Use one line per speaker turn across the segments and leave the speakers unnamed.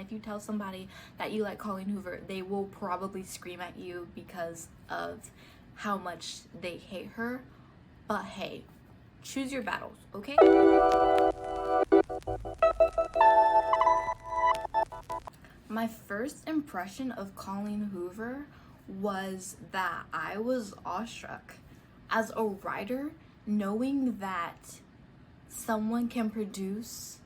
if you tell somebody that you like Colleen Hoover, they will probably scream at you because of how much they hate her. But hey, choose your battles, okay? My first impression of Colleen Hoover was that I was awestruck. As a writer, knowing that someone can produce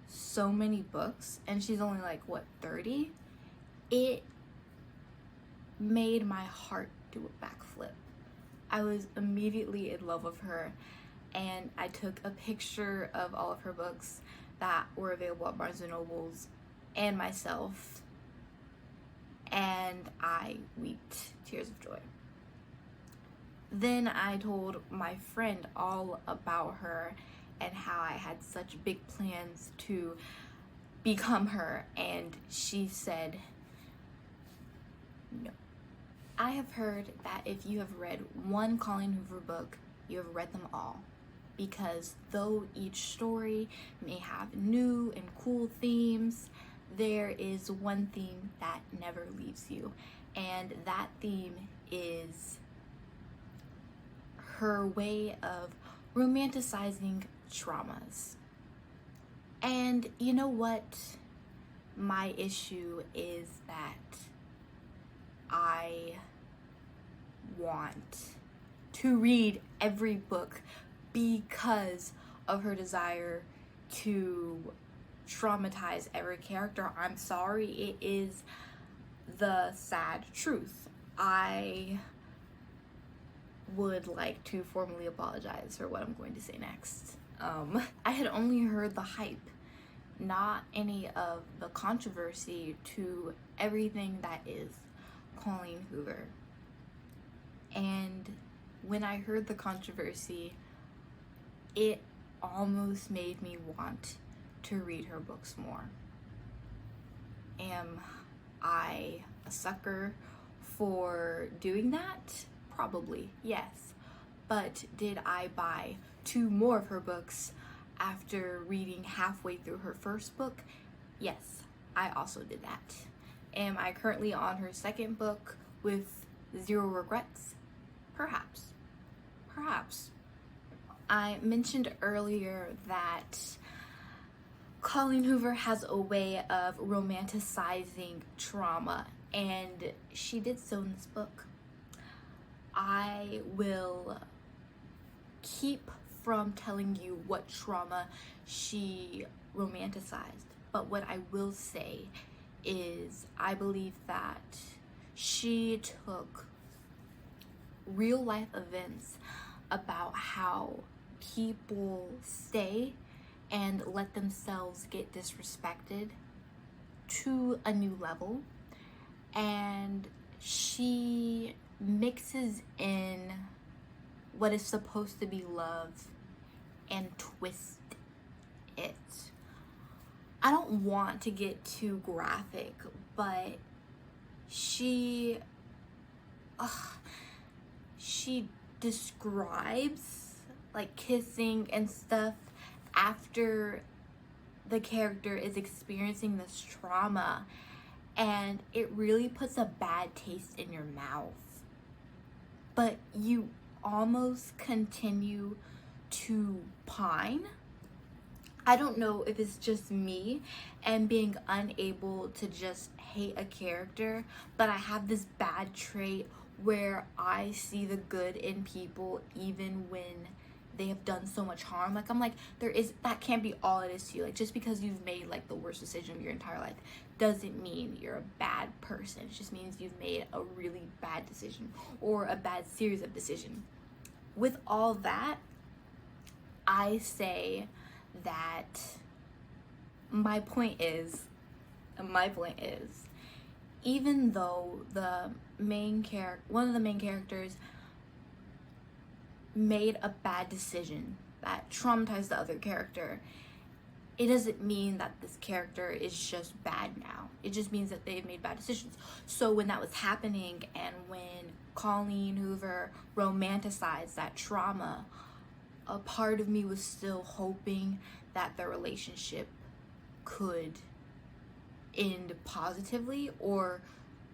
so many books, and she's only like, what, 30? It made my heart do a backflip. I was immediately in love with her, and I took a picture of all of her books that were available at Barnes & Noble's and myself, and I wept tears of joy. Then I told my friend all about her and how I had such big plans to become her, and she said, no. I have heard that if you have read one Colleen Hoover book, you have read them all, because though each story may have new and cool themes, there is one theme that never leaves you, and that theme is her way of romanticizing traumas. And you know what? My issue is that I want to read every book because of her desire to traumatize every character. I'm sorry, it is the sad truth. I would like to formally apologize for what I'm going to say next. I had only heard the hype, not any of the controversy to everything that is Colleen Hoover. And when I heard the controversy, it almost made me want to read her books more. Am I a sucker for doing that? Probably, yes. But did I buy 2 more of her books after reading halfway through her first book? Yes, I also did that. Am I currently on her second book with 0 regrets? Perhaps. Perhaps. I mentioned earlier that Colleen Hoover has a way of romanticizing trauma, and she did so in this book. I will keep from telling you what trauma she romanticized, but what I will say is I believe that she took real life events about how people stay and let themselves get disrespected to a new level, and she mixes in what is supposed to be love and twist it. I don't want to get too graphic, but she describes like kissing and stuff after the character is experiencing this trauma, and it really puts a bad taste in your mouth. But you almost continue to pine. I don't know if it's just me and being unable to just hate a character, but I have this bad trait where I see the good in people even when they have done so much harm. Like, I'm like, that can't be all it is to you. Like, just because you've made like the worst decision of your entire life doesn't mean you're a bad person. It just means you've made a really bad decision or a bad series of decisions. With all that, I say that my point is, even though one of the main characters made a bad decision that traumatized the other character, it doesn't mean that this character is just bad now. It just means that they've made bad decisions. So when that was happening, and when Colleen Hoover romanticized that trauma, a part of me was still hoping that the relationship could end positively or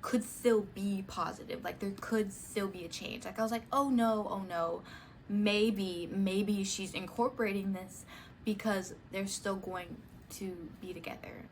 could still be positive. Like there could still be a change. Like I was like, oh no, maybe she's incorporating this because they're still going to be together.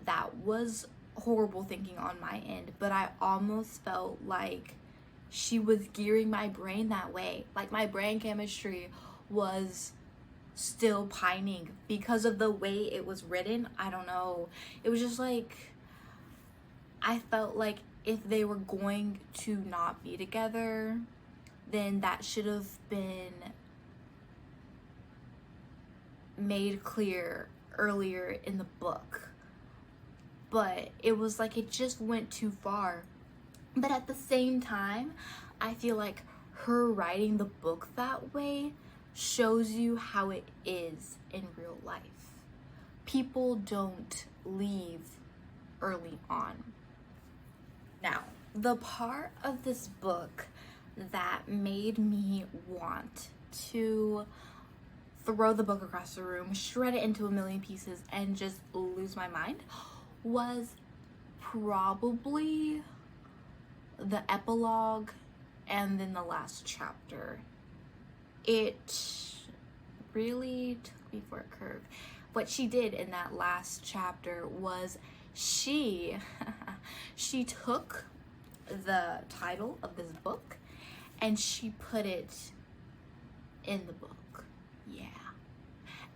That was horrible thinking on my end, but I almost felt like she was gearing my brain that way. Like my brain chemistry was still pining because of the way it was written. I don't know. It was just like, I felt like if they were going to not be together, then that should have been made clear earlier in the book. But it was like it just went too far. But at the same time, I feel like her writing the book that way shows you how it is in real life. People don't leave early on. Now, the part of this book that made me want to throw the book across the room, shred it into a million pieces, and just lose my mind was probably the epilogue and then the last chapter. It really took me for a curve. What she did in that last chapter was she took the title of this book and she put it in the book. Yeah.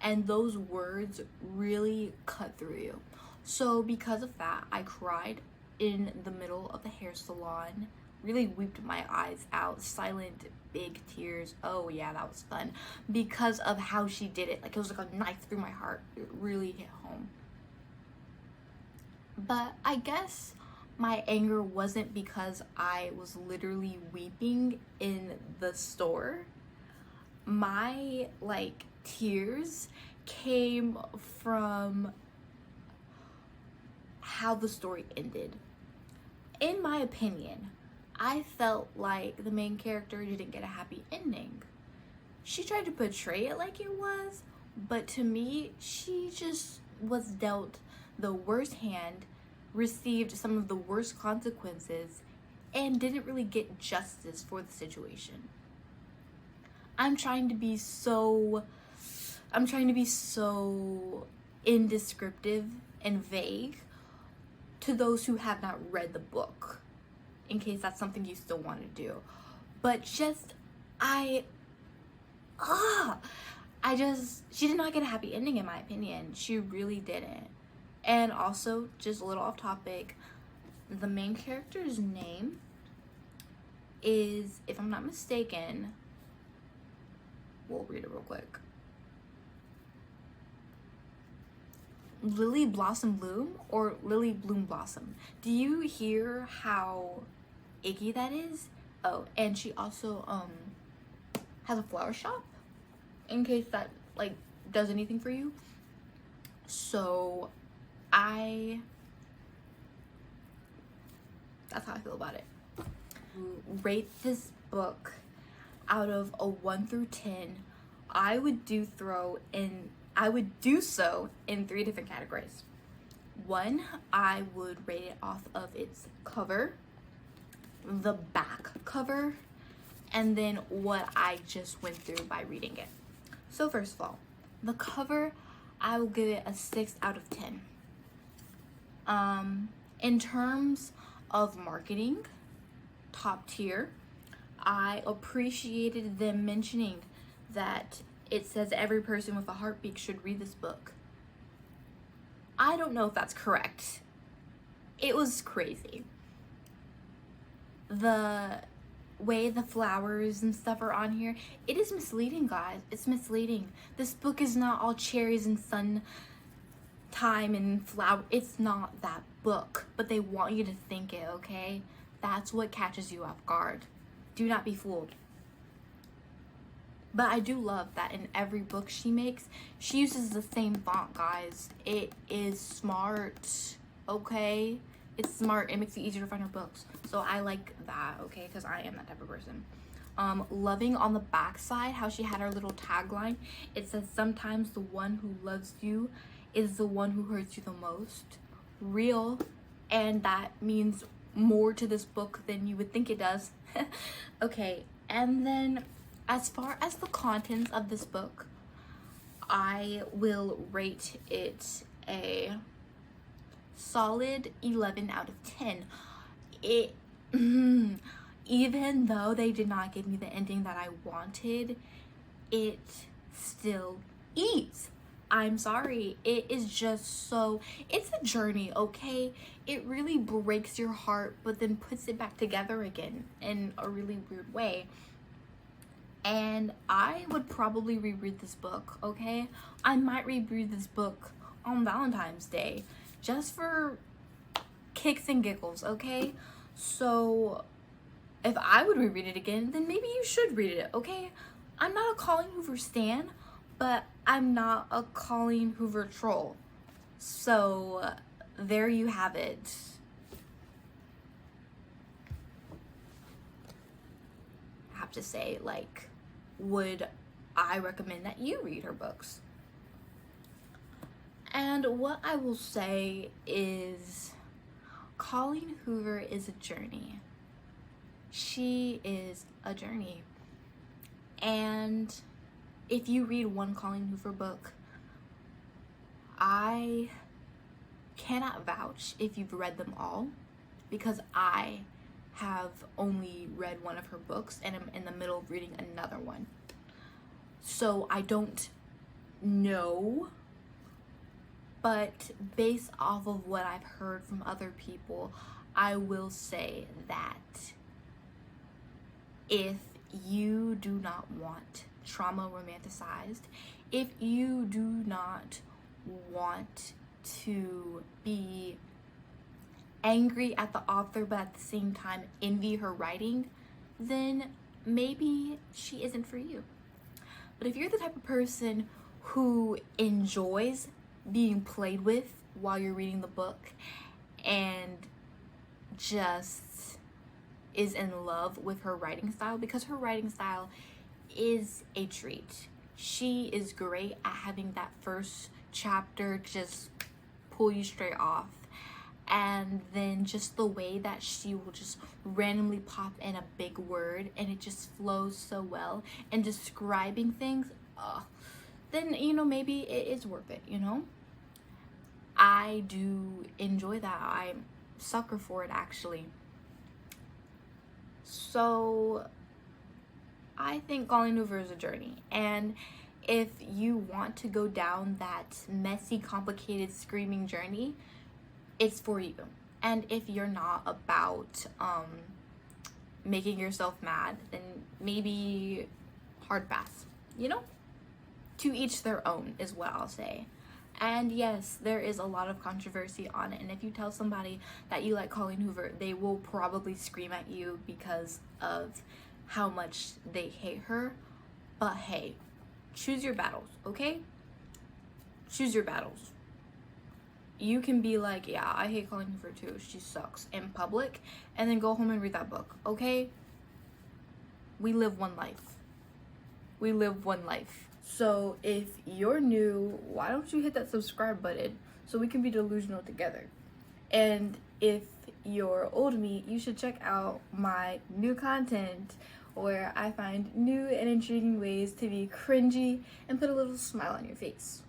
And those words really cut through you. So because of that, I cried in the middle of the hair salon, really wept my eyes out, silent big tears. Oh yeah, that was fun because of how she did it. Like it was like a knife through my heart. It really hit home. But I guess my anger wasn't because I was literally weeping in the store. My like tears came from how the story ended. In my opinion, I felt like the main character didn't get a happy ending. She tried to portray it like it was, but to me, she just was dealt the worst hand, received some of the worst consequences, and didn't really get justice for the situation. I'm trying to be so indescriptive and vague to those who have not read the book, in case that's something you still want to do. But just, she did not get a happy ending in my opinion. She really didn't. And also, just a little off topic, the main character's name is, if I'm not mistaken, we'll read it real quick. Lily Blossom Bloom or Lily Bloom Blossom. Do you hear how icky that is? Oh, and she also has a flower shop, in case that like does anything for you. So that's how I feel about it. Rate this book out of a 1 through 10. I would do so in 3 different categories. 1, I would rate it off of its cover, the back cover, and then what I just went through by reading it. So first of all, the cover, I will give it a 6 out of 10. In terms of marketing, top tier. I appreciated them mentioning that it says every person with a heartbeat should read this book. I don't know if that's correct. It was crazy. The way the flowers and stuff are on here, it is misleading, guys. It's misleading. This book is not all cherries and sun time and flower. It's not that book, but they want you to think it, okay? That's what catches you off guard. Do not be fooled. But I do love that in every book she makes, she uses the same font, guys. It is smart, okay? It's smart. It makes it easier to find her books. So I like that, okay? Because I am that type of person. Loving on the back side, how she had her little tagline. It says, sometimes the one who loves you is the one who hurts you the most. real, and that means more to this book than you would think it does. Okay, and then as far as the contents of this book, I will rate it a solid 11 out of 10. It even though they did not give me the ending that I wanted, it still eats. I'm sorry. It is just so, it's a journey, okay? It really breaks your heart, but then puts it back together again in a really weird way. And I would probably reread this book, okay? I might reread this book on Valentine's Day just for kicks and giggles, okay? So if I would reread it again, then maybe you should read it, okay? I'm not a Colleen Hoover stan, but I'm not a Colleen Hoover troll. So there you have it. I have to say, like, would I recommend that you read her books? And what I will say is, Colleen Hoover is a journey. She is a journey. And if you read one Colleen Hoover book, I cannot vouch if you've read them all, because I have only read one of her books and I'm in the middle of reading another one. So I don't know, but based off of what I've heard from other people, I will say that if you do not want trauma romanticized, if you do not want to be angry at the author but at the same time envy her writing, then maybe she isn't for you. But if you're the type of person who enjoys being played with while you're reading the book and just is in love with her writing style, because her writing style is a treat. She is great at having that first chapter just pull you straight off, and then just the way that she will just randomly pop in a big word and it just flows so well and describing things, then maybe it is worth it. I do enjoy that. I'm a sucker for it, actually. So I think Colleen Hoover is a journey, and if you want to go down that messy, complicated, screaming journey, it's for you. And if you're not about making yourself mad, then maybe hard pass. To each their own is what I'll say. And yes, there is a lot of controversy on it, and if you tell somebody that you like Colleen Hoover, they will probably scream at you because of how much they hate her. But hey, choose your battles, okay? Choose your battles. You can be like, yeah, I hate Colleen Hoover too, she sucks, in public, and then go home and read that book, okay? We live one life. We live one life. So if you're new, why don't you hit that subscribe button so we can be delusional together? And if you're old me, you should check out my new content where I find new and intriguing ways to be cringy and put a little smile on your face.